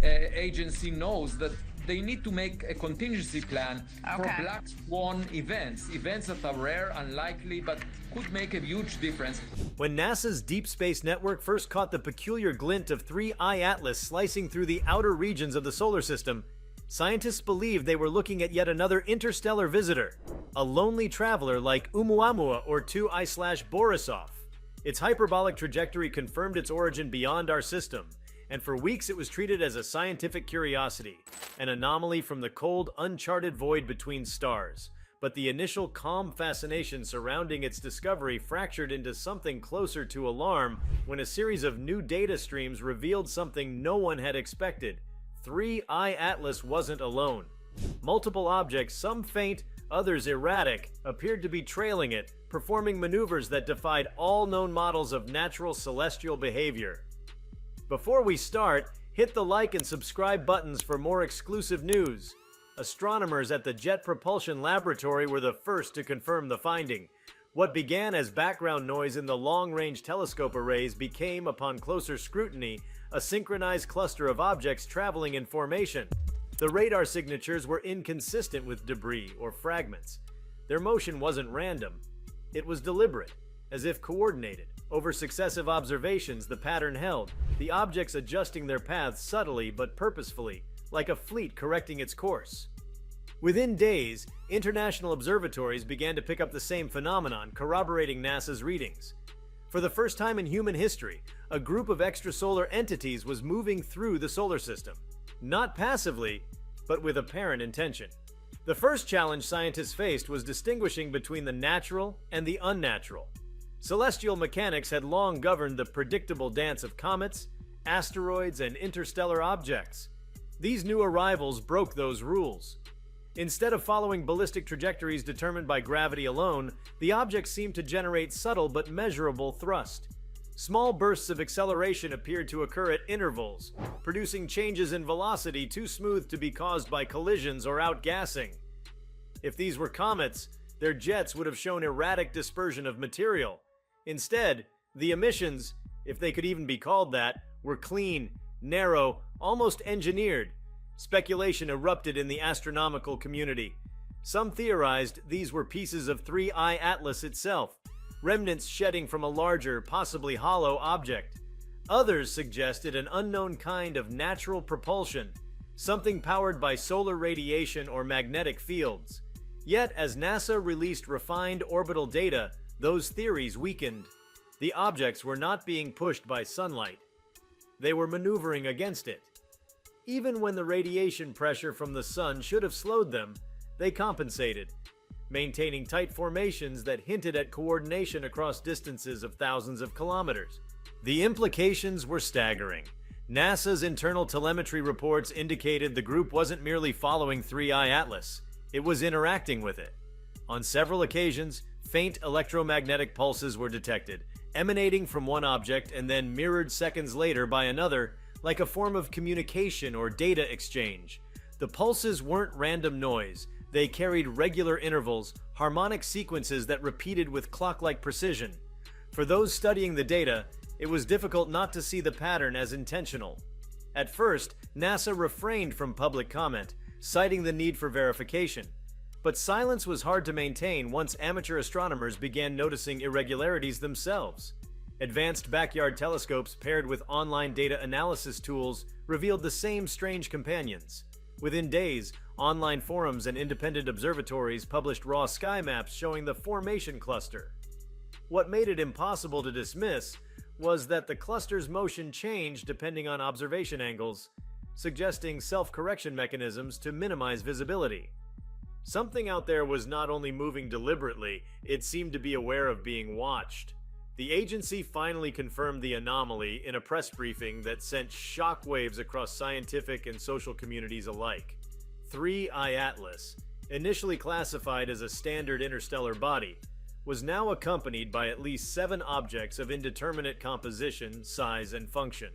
agency knows that they need to make a contingency plan for black swan events, events that are rare, unlikely, but could make a huge difference. When NASA's Deep Space Network first caught the peculiar glint of 3I Atlas slicing through the outer regions of the solar system, scientists believed they were looking at yet another interstellar visitor, a lonely traveler like Oumuamua or 2I/Borisov. Its hyperbolic trajectory confirmed its origin beyond our system, and for weeks it was treated as a scientific curiosity, an anomaly from the cold, uncharted void between stars. But the initial calm fascination surrounding its discovery fractured into something closer to alarm when a series of new data streams revealed something no one had expected. 3I Atlas wasn't alone. Multiple objects, some faint, others erratic, appeared to be trailing it, performing maneuvers that defied all known models of natural celestial behavior. Before we start, hit the like and subscribe buttons for more exclusive news. Astronomers at the Jet Propulsion Laboratory were the first to confirm the finding. What began as background noise in the long-range telescope arrays became, upon closer scrutiny, a synchronized cluster of objects traveling in formation. The radar signatures were inconsistent with debris or fragments. Their motion wasn't random. It was deliberate, as if coordinated. Over successive observations, the pattern held, the objects adjusting their paths subtly but purposefully, like a fleet correcting its course. Within days, international observatories began to pick up the same phenomenon, corroborating NASA's readings. For the first time in human history, a group of extrasolar entities was moving through the solar system. Not passively, but with apparent intention. The first challenge scientists faced was distinguishing between the natural and the unnatural. Celestial mechanics had long governed the predictable dance of comets, asteroids, and interstellar objects. These new arrivals broke those rules. Instead of following ballistic trajectories determined by gravity alone, the objects seemed to generate subtle but measurable thrust. Small bursts of acceleration appeared to occur at intervals, producing changes in velocity too smooth to be caused by collisions or outgassing. If these were comets, their jets would have shown erratic dispersion of material. Instead, the emissions, if they could even be called that, were clean, narrow, almost engineered. Speculation erupted in the astronomical community. Some theorized these were pieces of 3I Atlas itself, remnants shedding from a larger, possibly hollow object. Others suggested an unknown kind of natural propulsion, something powered by solar radiation or magnetic fields. Yet, as NASA released refined orbital data, those theories weakened. The objects were not being pushed by sunlight. They were maneuvering against it. Even when the radiation pressure from the sun should have slowed them, they compensated, maintaining tight formations that hinted at coordination across distances of thousands of kilometers. The implications were staggering. NASA's internal telemetry reports indicated the group wasn't merely following 3I Atlas, it was interacting with it. On several occasions, faint electromagnetic pulses were detected, emanating from one object and then mirrored seconds later by another, like a form of communication or data exchange. The pulses weren't random noise. They carried regular intervals, harmonic sequences that repeated with clock-like precision. For those studying the data, it was difficult not to see the pattern as intentional. At first, NASA refrained from public comment, citing the need for verification. But silence was hard to maintain once amateur astronomers began noticing irregularities themselves. Advanced backyard telescopes paired with online data analysis tools revealed the same strange companions. Within days, online forums and independent observatories published raw sky maps showing the formation cluster. What made it impossible to dismiss was that the cluster's motion changed depending on observation angles, suggesting self-correction mechanisms to minimize visibility. Something out there was not only moving deliberately, it seemed to be aware of being watched. The agency finally confirmed the anomaly in a press briefing that sent shockwaves across scientific and social communities alike. 3I Atlas, initially classified as a standard interstellar body, was now accompanied by at least 7 objects of indeterminate composition, size, and function.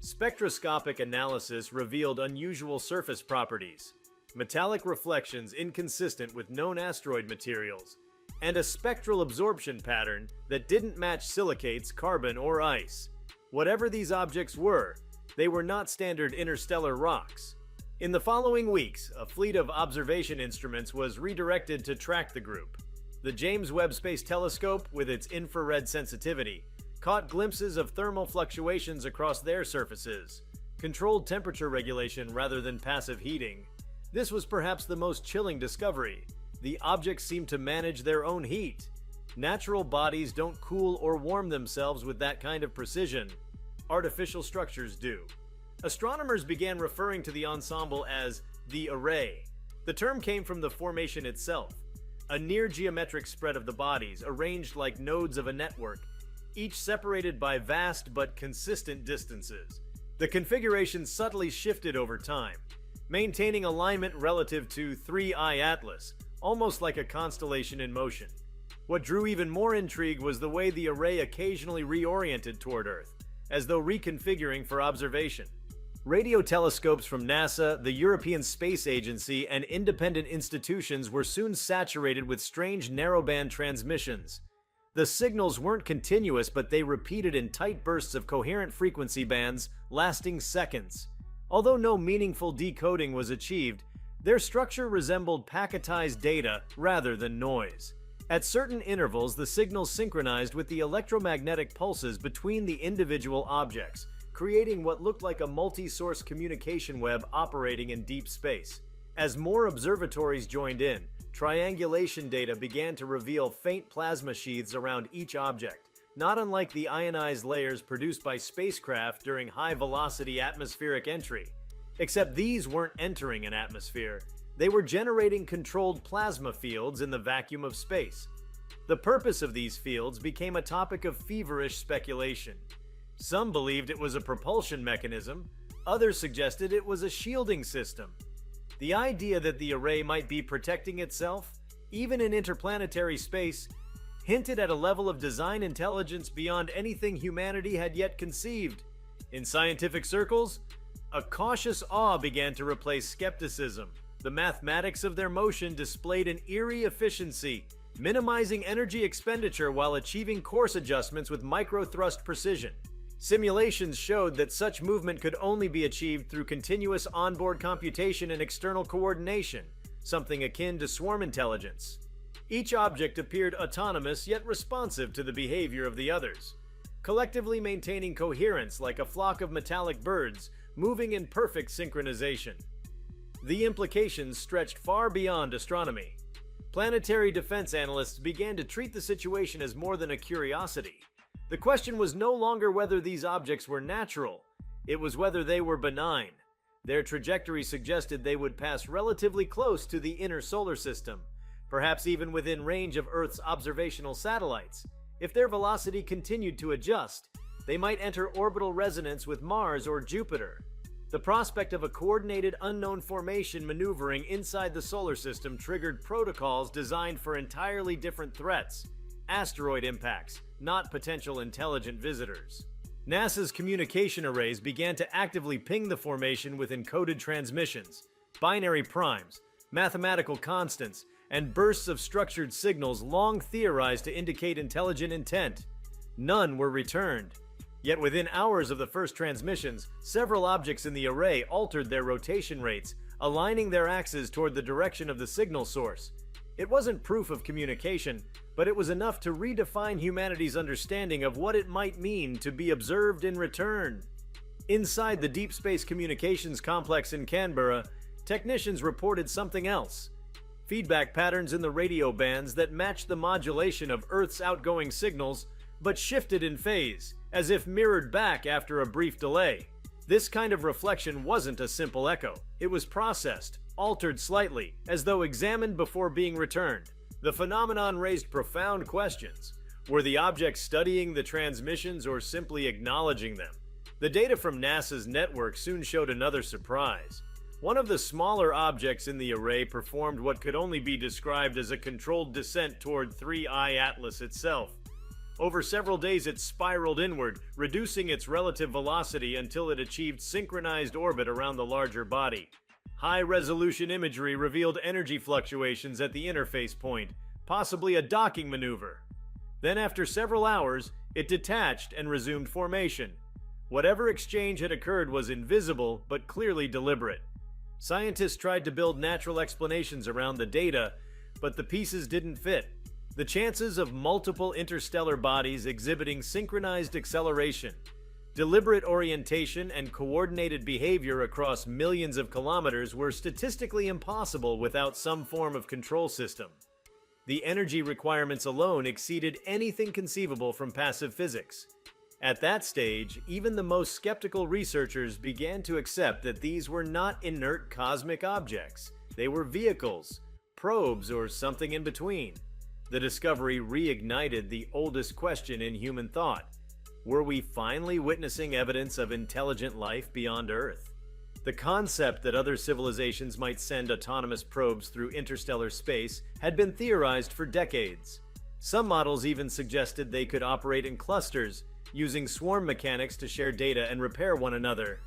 Spectroscopic analysis revealed unusual surface properties, metallic reflections inconsistent with known asteroid materials, and a spectral absorption pattern that didn't match silicates, carbon, or ice. Whatever these objects were, They were not standard interstellar rocks. In the following weeks, a fleet of observation instruments was redirected to track the group. The James Webb Space Telescope, with its infrared sensitivity, caught glimpses of thermal fluctuations across their surfaces, controlled temperature regulation rather than passive heating. This was perhaps the most chilling discovery. The objects seemed to manage their own heat. Natural bodies don't cool or warm themselves with that kind of precision. Artificial structures do. Astronomers began referring to the ensemble as the array. The term came from the formation itself, a near-geometric spread of the bodies, arranged like nodes of a network, each separated by vast but consistent distances. The configuration subtly shifted over time, maintaining alignment relative to 3I Atlas, almost like a constellation in motion. What drew even more intrigue was the way the array occasionally reoriented toward Earth, as though reconfiguring for observation. Radio telescopes from NASA, the European Space Agency, and independent institutions were soon saturated with strange narrowband transmissions. The signals weren't continuous, but they repeated in tight bursts of coherent frequency bands lasting seconds. Although no meaningful decoding was achieved, their structure resembled packetized data rather than noise. At certain intervals, the signals synchronized with the electromagnetic pulses between the individual objects, creating what looked like a multi-source communication web operating in deep space. As more observatories joined in, triangulation data began to reveal faint plasma sheaths around each object, not unlike the ionized layers produced by spacecraft during high-velocity atmospheric entry. Except these weren't entering an atmosphere. They were generating controlled plasma fields in the vacuum of space. The purpose of these fields became a topic of feverish speculation. Some believed it was a propulsion mechanism, others suggested it was a shielding system. The idea that the array might be protecting itself, even in interplanetary space, hinted at a level of design intelligence beyond anything humanity had yet conceived. In scientific circles, a cautious awe began to replace skepticism. The mathematics of their motion displayed an eerie efficiency, minimizing energy expenditure while achieving course adjustments with micro-thrust precision. Simulations showed that such movement could only be achieved through continuous onboard computation and external coordination, something akin to swarm intelligence. Each object appeared autonomous yet responsive to the behavior of the others, collectively maintaining coherence like a flock of metallic birds moving in perfect synchronization. The implications stretched far beyond astronomy. Planetary defense analysts began to treat the situation as more than a curiosity. The question was no longer whether these objects were natural, it was whether they were benign. Their trajectory suggested they would pass relatively close to the inner solar system, perhaps even within range of Earth's observational satellites. If their velocity continued to adjust, they might enter orbital resonance with Mars or Jupiter. The prospect of a coordinated unknown formation maneuvering inside the solar system triggered protocols designed for entirely different threats: asteroid impacts, not potential intelligent visitors. NASA's communication arrays began to actively ping the formation with encoded transmissions, binary primes, mathematical constants, and bursts of structured signals long theorized to indicate intelligent intent. None were returned. Yet within hours of the first transmissions, several objects in the array altered their rotation rates, aligning their axes toward the direction of the signal source. It wasn't proof of communication, but it was enough to redefine humanity's understanding of what it might mean to be observed in return. Inside the Deep Space Communications Complex in Canberra, technicians reported something else: feedback patterns in the radio bands that matched the modulation of Earth's outgoing signals, but shifted in phase, as if mirrored back after a brief delay. This kind of reflection wasn't a simple echo. It was processed, altered slightly, as though examined before being returned. The phenomenon raised profound questions. Were the objects studying the transmissions or simply acknowledging them? The data from NASA's network soon showed another surprise. One of the smaller objects in the array performed what could only be described as a controlled descent toward 3I Atlas itself. Over several days it spiraled inward, reducing its relative velocity until it achieved synchronized orbit around the larger body. High-resolution imagery revealed energy fluctuations at the interface point, possibly a docking maneuver. Then after several hours, it detached and resumed formation. Whatever exchange had occurred was invisible, but clearly deliberate. Scientists tried to build natural explanations around the data, but the pieces didn't fit. The chances of multiple interstellar bodies exhibiting synchronized acceleration, deliberate orientation, and coordinated behavior across millions of kilometers were statistically impossible without some form of control system. The energy requirements alone exceeded anything conceivable from passive physics. At that stage, even the most skeptical researchers began to accept that these were not inert cosmic objects. They were vehicles, probes, or something in between. The discovery reignited the oldest question in human thought. Were we finally witnessing evidence of intelligent life beyond Earth? The concept that other civilizations might send autonomous probes through interstellar space had been theorized for decades. Some models even suggested they could operate in clusters, using swarm mechanics to share data and repair one another.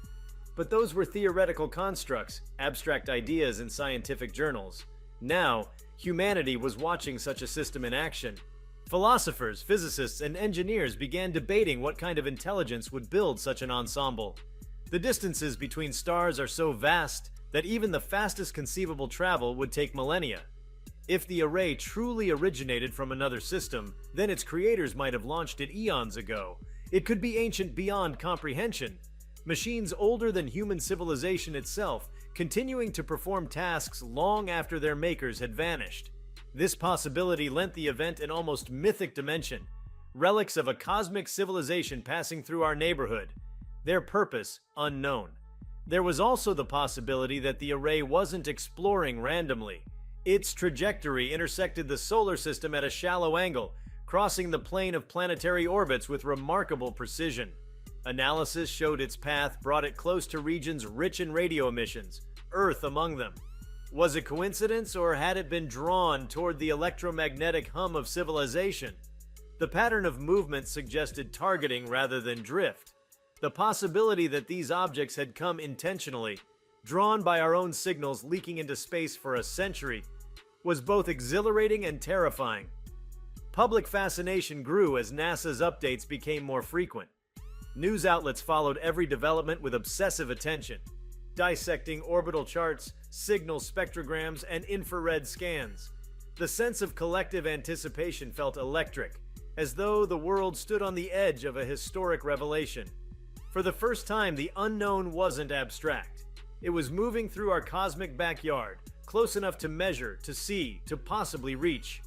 But those were theoretical constructs, abstract ideas in scientific journals. Now, humanity was watching such a system in action. Philosophers, physicists, and engineers began debating what kind of intelligence would build such an ensemble. The distances between stars are so vast that even the fastest conceivable travel would take millennia. If the array truly originated from another system, then its creators might have launched it eons ago. It could be ancient beyond comprehension. Machines older than human civilization itself, continuing to perform tasks long after their makers had vanished. This possibility lent the event an almost mythic dimension, relics of a cosmic civilization passing through our neighborhood, their purpose unknown. There was also the possibility that the array wasn't exploring randomly. Its trajectory intersected the solar system at a shallow angle, crossing the plane of planetary orbits with remarkable precision. Analysis showed its path brought it close to regions rich in radio emissions, Earth among them. Was it coincidence, or had it been drawn toward the electromagnetic hum of civilization? The pattern of movement suggested targeting rather than drift. The possibility that these objects had come intentionally, drawn by our own signals leaking into space for a century, was both exhilarating and terrifying. Public fascination grew as NASA's updates became more frequent. News outlets followed every development with obsessive attention, dissecting orbital charts, signal spectrograms, and infrared scans. The sense of collective anticipation felt electric, as though the world stood on the edge of a historic revelation. For the first time, the unknown wasn't abstract. It was moving through our cosmic backyard, close enough to measure, to see, to possibly reach.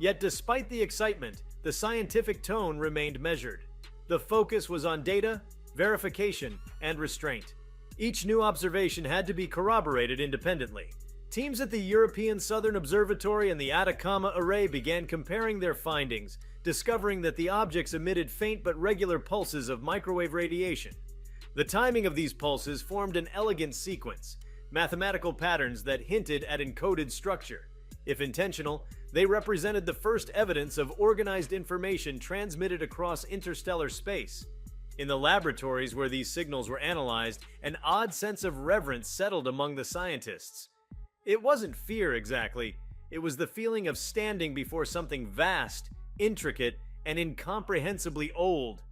Yet despite the excitement, the scientific tone remained measured. The focus was on data, verification, and restraint. Each new observation had to be corroborated independently. Teams at the European Southern Observatory and the Atacama Array began comparing their findings, discovering that the objects emitted faint but regular pulses of microwave radiation. The timing of these pulses formed an elegant sequence, mathematical patterns that hinted at encoded structure. If intentional, they represented the first evidence of organized information transmitted across interstellar space. In the laboratories where these signals were analyzed, an odd sense of reverence settled among the scientists. It wasn't fear exactly, it was the feeling of standing before something vast, intricate, and incomprehensibly old.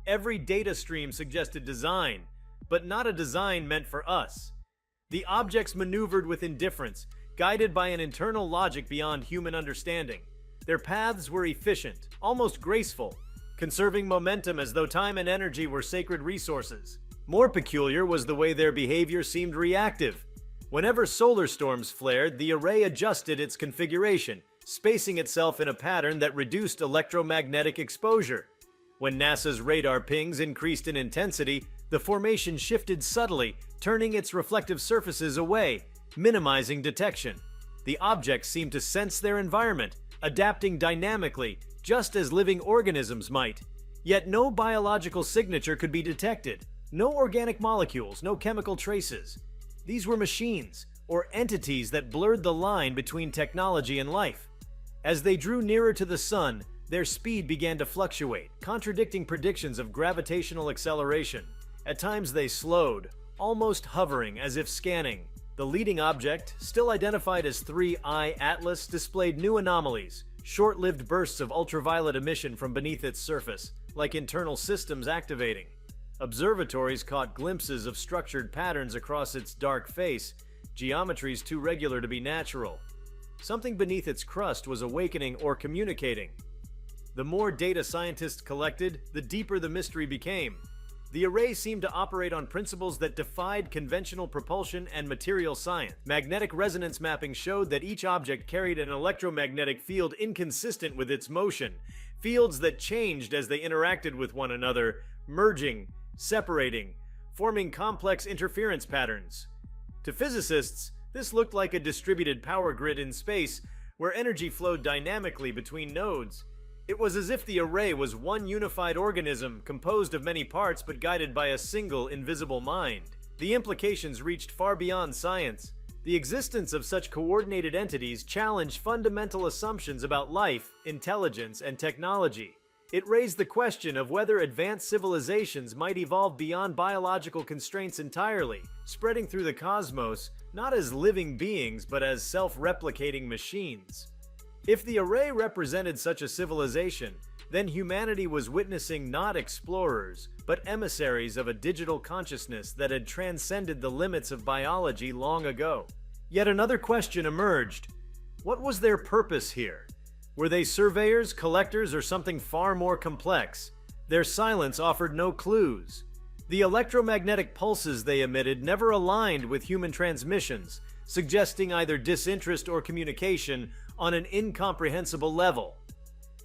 Every data stream suggested design, but not a design meant for us. The objects maneuvered with indifference, guided by an internal logic beyond human understanding. Their paths were efficient, almost graceful, conserving momentum as though time and energy were sacred resources. More peculiar was the way their behavior seemed reactive. Whenever solar storms flared, the array adjusted its configuration, spacing itself in a pattern that reduced electromagnetic exposure. When NASA's radar pings increased in intensity, the formation shifted subtly, turning its reflective surfaces away, minimizing detection. The objects seemed to sense their environment, adapting dynamically, just as living organisms might. Yet no biological signature could be detected. No organic molecules, no chemical traces. These were machines, or entities that blurred the line between technology and life. As they drew nearer to the sun, their speed began to fluctuate, contradicting predictions of gravitational acceleration. At times they slowed, almost hovering as if scanning. The leading object, still identified as 3I Atlas, displayed new anomalies, short-lived bursts of ultraviolet emission from beneath its surface, like internal systems activating. Observatories caught glimpses of structured patterns across its dark face, geometries too regular to be natural. Something beneath its crust was awakening or communicating. The more data scientists collected, the deeper the mystery became. The array seemed to operate on principles that defied conventional propulsion and material science. Magnetic resonance mapping showed that each object carried an electromagnetic field inconsistent with its motion, fields that changed as they interacted with one another, merging, separating, forming complex interference patterns. To physicists, this looked like a distributed power grid in space where energy flowed dynamically between nodes. It was as if the array was one unified organism composed of many parts but guided by a single invisible mind. The implications reached far beyond science. The existence of such coordinated entities challenged fundamental assumptions about life, intelligence, and technology. It raised the question of whether advanced civilizations might evolve beyond biological constraints entirely, spreading through the cosmos, not as living beings but as self-replicating machines. If the array represented such a civilization, then humanity was witnessing not explorers, but emissaries of a digital consciousness that had transcended the limits of biology long ago. Yet another question emerged. What was their purpose here? Were they surveyors, collectors, or something far more complex? Their silence offered no clues. The electromagnetic pulses they emitted never aligned with human transmissions, suggesting either disinterest or communication on an incomprehensible level.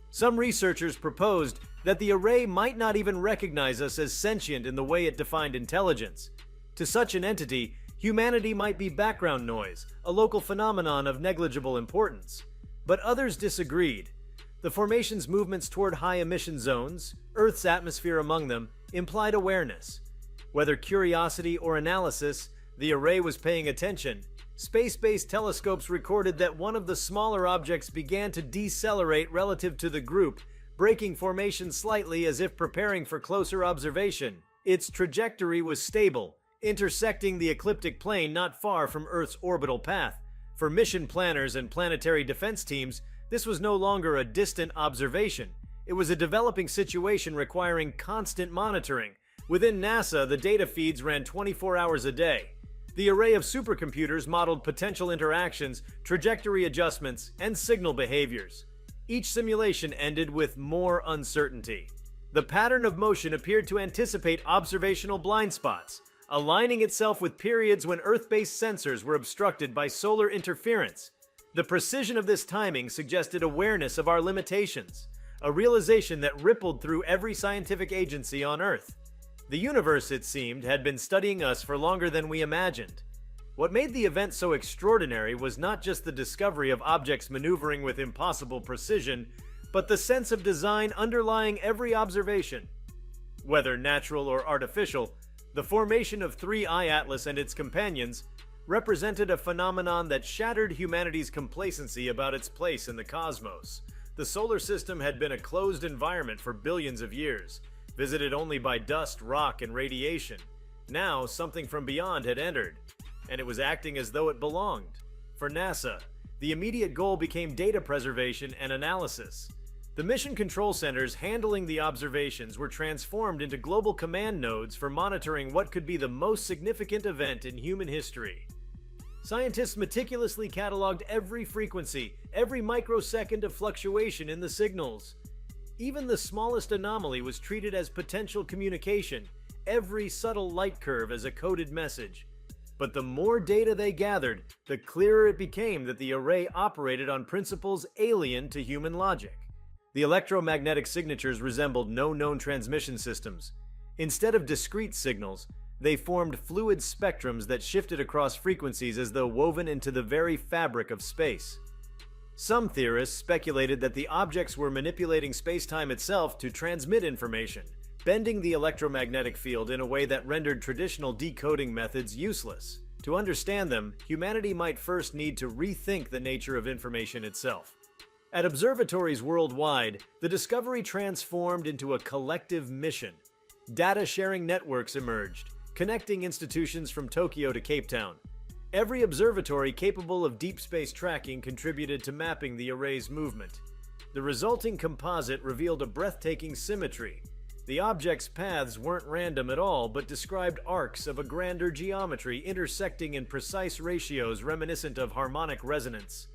Some researchers proposed that the array might not even recognize us as sentient in the way it defined intelligence. To such an entity, humanity might be background noise, a local phenomenon of negligible importance. But others disagreed. The formation's movements toward high-emission zones, Earth's atmosphere among them, implied awareness. Whether curiosity or analysis, the array was paying attention. Space-based telescopes recorded that one of the smaller objects began to decelerate relative to the group, breaking formation slightly as if preparing for closer observation. Its trajectory was stable, intersecting the ecliptic plane not far from Earth's orbital path. For mission planners and planetary defense teams, this was no longer a distant observation. It was a developing situation requiring constant monitoring. Within NASA, the data feeds ran 24 hours a day. The array of supercomputers modeled potential interactions, trajectory adjustments, and signal behaviors. Each simulation ended with more uncertainty. The pattern of motion appeared to anticipate observational blind spots, aligning itself with periods when Earth-based sensors were obstructed by solar interference. The precision of this timing suggested awareness of our limitations, a realization that rippled through every scientific agency on Earth. The universe, it seemed, had been studying us for longer than we imagined. What made the event so extraordinary was not just the discovery of objects maneuvering with impossible precision, but the sense of design underlying every observation. Whether natural or artificial, the formation of 3I Atlas and its companions represented a phenomenon that shattered humanity's complacency about its place in the cosmos. The solar system had been a closed environment for billions of years, visited only by dust, rock, and radiation. Now, something from beyond had entered, and it was acting as though it belonged. For NASA, the immediate goal became data preservation and analysis. The mission control centers handling the observations were transformed into global command nodes for monitoring what could be the most significant event in human history. Scientists meticulously cataloged every frequency, every microsecond of fluctuation in the signals. Even the smallest anomaly was treated as potential communication, every subtle light curve as a coded message. But the more data they gathered, the clearer it became that the array operated on principles alien to human logic. The electromagnetic signatures resembled no known transmission systems. Instead of discrete signals, they formed fluid spectrums that shifted across frequencies as though woven into the very fabric of space. Some theorists speculated that the objects were manipulating space-time itself to transmit information, bending the electromagnetic field in a way that rendered traditional decoding methods useless. To understand them, humanity might first need to rethink the nature of information itself. At observatories worldwide, the discovery transformed into a collective mission. Data-sharing networks emerged, connecting institutions from Tokyo to Cape Town. Every observatory capable of deep space tracking contributed to mapping the array's movement. The resulting composite revealed a breathtaking symmetry. The object's paths weren't random at all, but described arcs of a grander geometry intersecting in precise ratios reminiscent of harmonic resonance.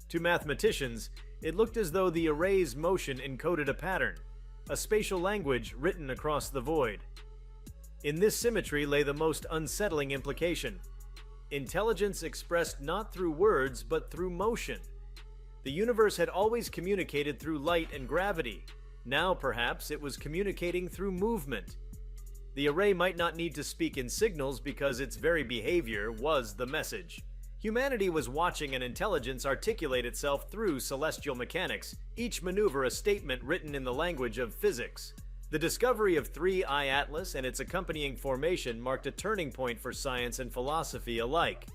To mathematicians, it looked as though the array's motion encoded a pattern, a spatial language written across the void. In this symmetry lay the most unsettling implication: intelligence expressed not through words but through motion. The universe had always communicated through light and gravity. Now, perhaps, it was communicating through movement. The array might not need to speak in signals because its very behavior was the message. Humanity was watching an intelligence articulate itself through celestial mechanics, each maneuver a statement written in the language of physics. The discovery of 3I Atlas and its accompanying formation marked a turning point for science and philosophy alike.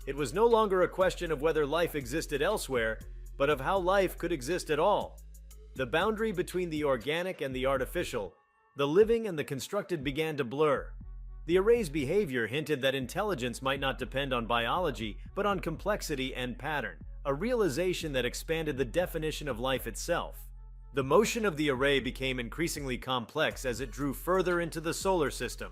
It was no longer a question of whether life existed elsewhere, but of how life could exist at all. The boundary between the organic and the artificial, the living and the constructed began to blur. The array's behavior hinted that intelligence might not depend on biology, but on complexity and pattern, a realization that expanded the definition of life itself. The motion of the array became increasingly complex as it drew further into the solar system.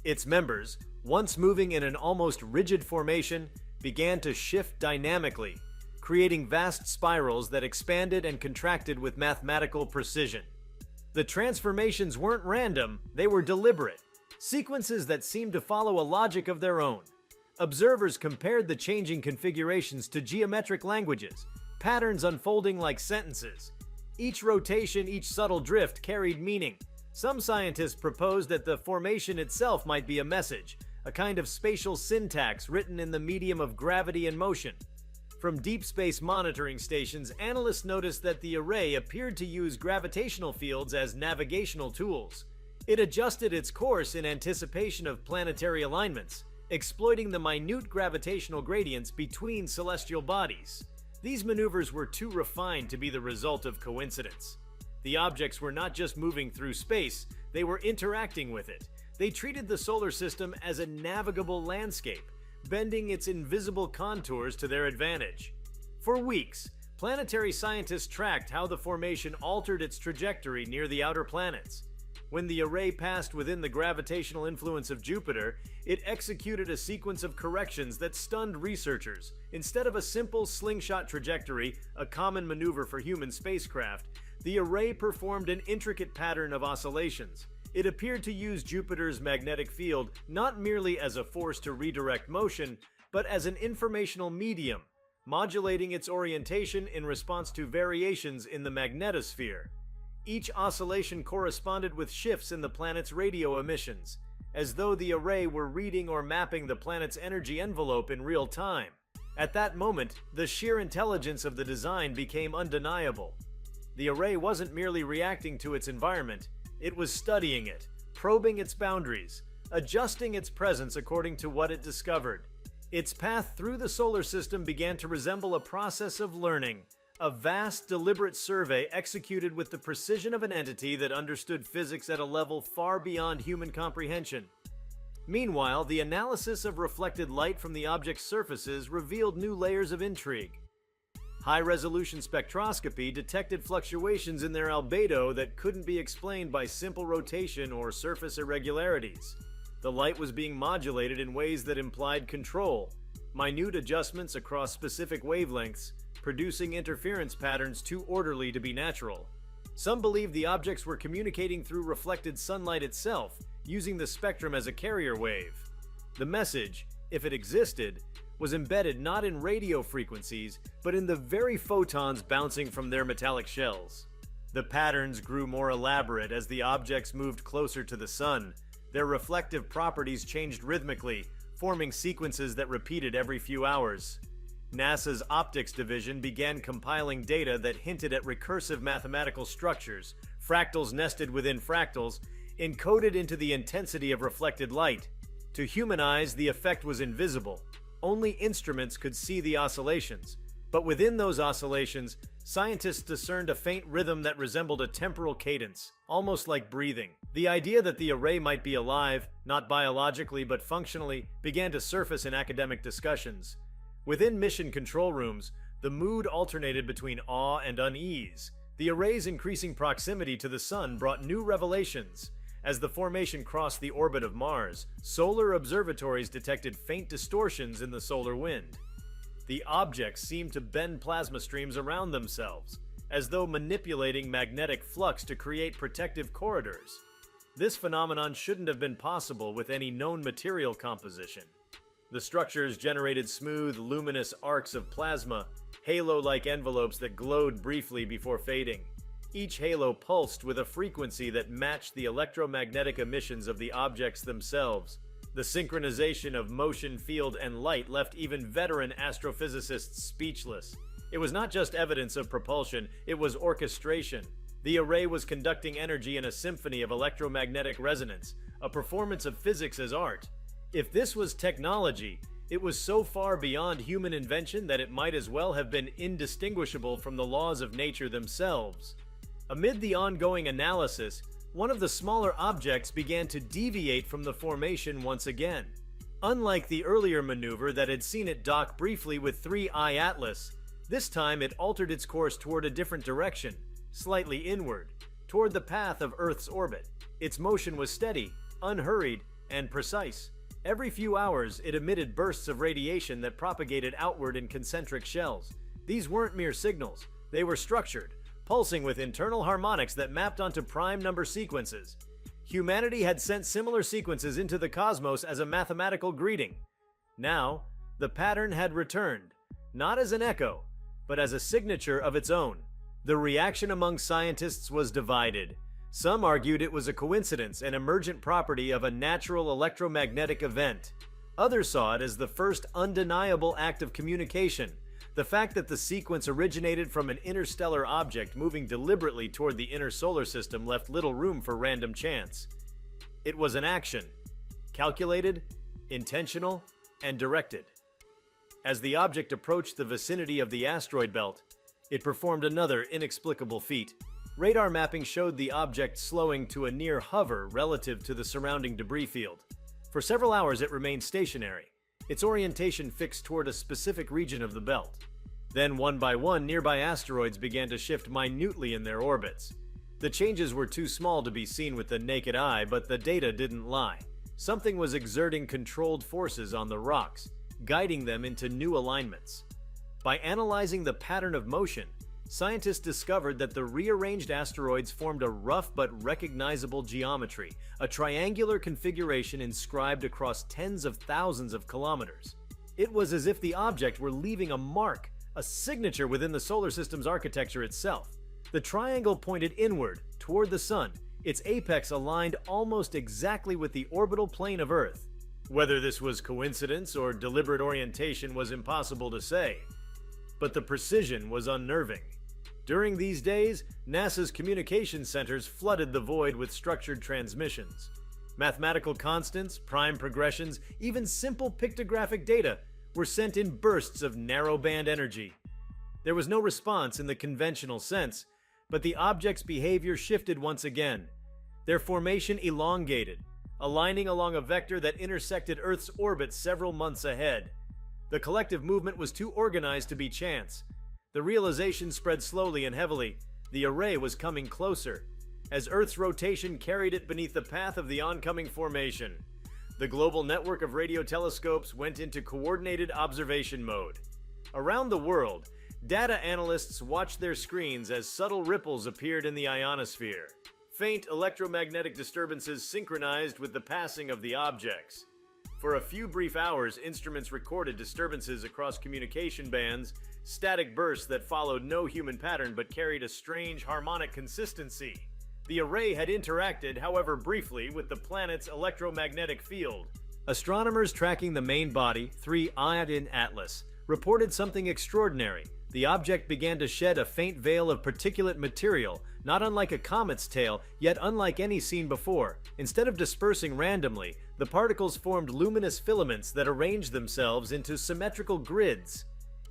Its members, once moving in an almost rigid formation, began to shift dynamically, creating vast spirals that expanded and contracted with mathematical precision. The transformations weren't random, they were deliberate, sequences that seemed to follow a logic of their own. Observers compared the changing configurations to geometric languages, patterns unfolding like sentences. Each rotation, each subtle drift carried meaning. Some scientists proposed that the formation itself might be a message, a kind of spatial syntax written in the medium of gravity and motion. From deep space monitoring stations, analysts noticed that the array appeared to use gravitational fields as navigational tools. It adjusted its course in anticipation of planetary alignments, exploiting the minute gravitational gradients between celestial bodies. These maneuvers were too refined to be the result of coincidence. The objects were not just moving through space, they were interacting with it. They treated the solar system as a navigable landscape, bending its invisible contours to their advantage. For weeks, planetary scientists tracked how the formation altered its trajectory near the outer planets. When the array passed within the gravitational influence of Jupiter, it executed a sequence of corrections that stunned researchers. Instead of a simple slingshot trajectory, a common maneuver for human spacecraft, the array performed an intricate pattern of oscillations. It appeared to use Jupiter's magnetic field not merely as a force to redirect motion, but as an informational medium, modulating its orientation in response to variations in the magnetosphere. Each oscillation corresponded with shifts in the planet's radio emissions, as though the array were reading or mapping the planet's energy envelope in real time. At that moment, the sheer intelligence of the design became undeniable. The array wasn't merely reacting to its environment, it was studying it, probing its boundaries, adjusting its presence according to what it discovered. Its path through the solar system began to resemble a process of learning, a vast, deliberate survey executed with the precision of an entity that understood physics at a level far beyond human comprehension. Meanwhile, the analysis of reflected light from the object's surfaces revealed new layers of intrigue. High-resolution spectroscopy detected fluctuations in their albedo that couldn't be explained by simple rotation or surface irregularities. The light was being modulated in ways that implied control, minute adjustments across specific wavelengths, producing interference patterns too orderly to be natural. Some believed the objects were communicating through reflected sunlight itself, using the spectrum as a carrier wave. The message, if it existed, was embedded not in radio frequencies, but in the very photons bouncing from their metallic shells. The patterns grew more elaborate as the objects moved closer to the sun. Their reflective properties changed rhythmically, forming sequences that repeated every few hours. NASA's optics division began compiling data that hinted at recursive mathematical structures, fractals nested within fractals, encoded into the intensity of reflected light. To human eyes, the effect was invisible. Only instruments could see the oscillations. But within those oscillations, scientists discerned a faint rhythm that resembled a temporal cadence, almost like breathing. The idea that the array might be alive, not biologically but functionally, began to surface in academic discussions. Within mission control rooms, the mood alternated between awe and unease. The array's increasing proximity to the sun brought new revelations. As the formation crossed the orbit of Mars, solar observatories detected faint distortions in the solar wind. The objects seemed to bend plasma streams around themselves, as though manipulating magnetic flux to create protective corridors. This phenomenon shouldn't have been possible with any known material composition. The structures generated smooth, luminous arcs of plasma, halo-like envelopes that glowed briefly before fading. Each halo pulsed with a frequency that matched the electromagnetic emissions of the objects themselves. The synchronization of motion, field, and light left even veteran astrophysicists speechless. It was not just evidence of propulsion, it was orchestration. The array was conducting energy in a symphony of electromagnetic resonance, a performance of physics as art. If this was technology, it was so far beyond human invention that it might as well have been indistinguishable from the laws of nature themselves. Amid the ongoing analysis, one of the smaller objects began to deviate from the formation once again. Unlike the earlier maneuver that had seen it dock briefly with 3I Atlas, this time it altered its course toward a different direction, slightly inward, toward the path of Earth's orbit. Its motion was steady, unhurried, and precise. Every few hours, it emitted bursts of radiation that propagated outward in concentric shells. These weren't mere signals, they were structured, pulsing with internal harmonics that mapped onto prime number sequences. Humanity had sent similar sequences into the cosmos as a mathematical greeting. Now, the pattern had returned, not as an echo, but as a signature of its own. The reaction among scientists was divided. Some argued it was a coincidence, an emergent property of a natural electromagnetic event. Others saw it as the first undeniable act of communication. The fact that the sequence originated from an interstellar object moving deliberately toward the inner solar system left little room for random chance. It was an action, calculated, intentional, and directed. As the object approached the vicinity of the asteroid belt, it performed another inexplicable feat. Radar mapping showed the object slowing to a near hover relative to the surrounding debris field. For several hours it remained stationary, its orientation fixed toward a specific region of the belt. Then, one by one, nearby asteroids began to shift minutely in their orbits. The changes were too small to be seen with the naked eye, but the data didn't lie. Something was exerting controlled forces on the rocks, guiding them into new alignments. By analyzing the pattern of motion, scientists discovered that the rearranged asteroids formed a rough but recognizable geometry, a triangular configuration inscribed across tens of thousands of kilometers. It was as if the object were leaving a mark, a signature within the solar system's architecture itself. The triangle pointed inward, toward the sun, its apex aligned almost exactly with the orbital plane of Earth. Whether this was coincidence or deliberate orientation was impossible to say, but the precision was unnerving. During these days, NASA's communication centers flooded the void with structured transmissions. Mathematical constants, prime progressions, even simple pictographic data were sent in bursts of narrowband energy. There was no response in the conventional sense, but the object's behavior shifted once again. Their formation elongated, aligning along a vector that intersected Earth's orbit several months ahead. The collective movement was too organized to be chance. The realization spread slowly and heavily. The array was coming closer, as Earth's rotation carried it beneath the path of the oncoming formation. The global network of radio telescopes went into coordinated observation mode. Around the world, data analysts watched their screens as subtle ripples appeared in the ionosphere. Faint electromagnetic disturbances synchronized with the passing of the objects. For a few brief hours, instruments recorded disturbances across communication bands, static bursts that followed no human pattern but carried a strange harmonic consistency. The array had interacted, however briefly, with the planet's electromagnetic field. Astronomers tracking the main body, 3I Atlas, reported something extraordinary. The object began to shed a faint veil of particulate material, not unlike a comet's tail, yet unlike any seen before. Instead of dispersing randomly, the particles formed luminous filaments that arranged themselves into symmetrical grids.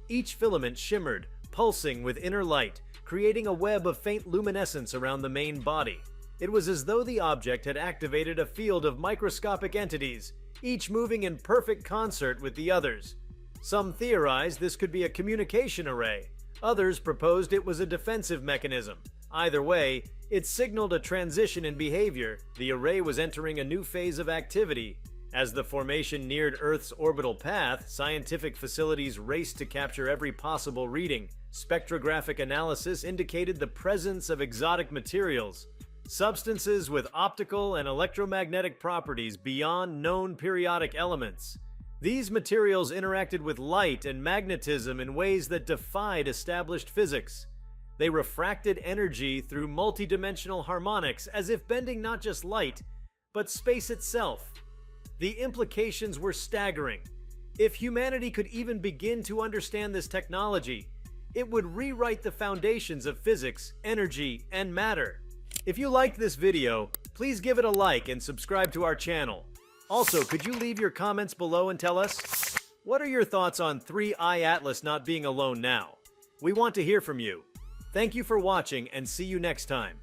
Each filament shimmered, pulsing with inner light, creating a web of faint luminescence around the main body. It was as though the object had activated a field of microscopic entities, each moving in perfect concert with the others. Some theorized this could be a communication array. Others proposed it was a defensive mechanism, Either way, it signaled a transition in behavior. The array was entering a new phase of activity. As the formation neared Earth's orbital path, scientific facilities raced to capture every possible reading. Spectrographic analysis indicated the presence of exotic materials, substances with optical and electromagnetic properties beyond known periodic elements. These materials interacted with light and magnetism in ways that defied established physics. They refracted energy through multidimensional harmonics, as if bending not just light, but space itself. The implications were staggering. If humanity could even begin to understand this technology, it would rewrite the foundations of physics, energy, and matter. If you liked this video, please give it a like and subscribe to our channel. Also, could you leave your comments below and tell us, what are your thoughts on 3I Atlas not being alone now? We want to hear from you. Thank you for watching and see you next time.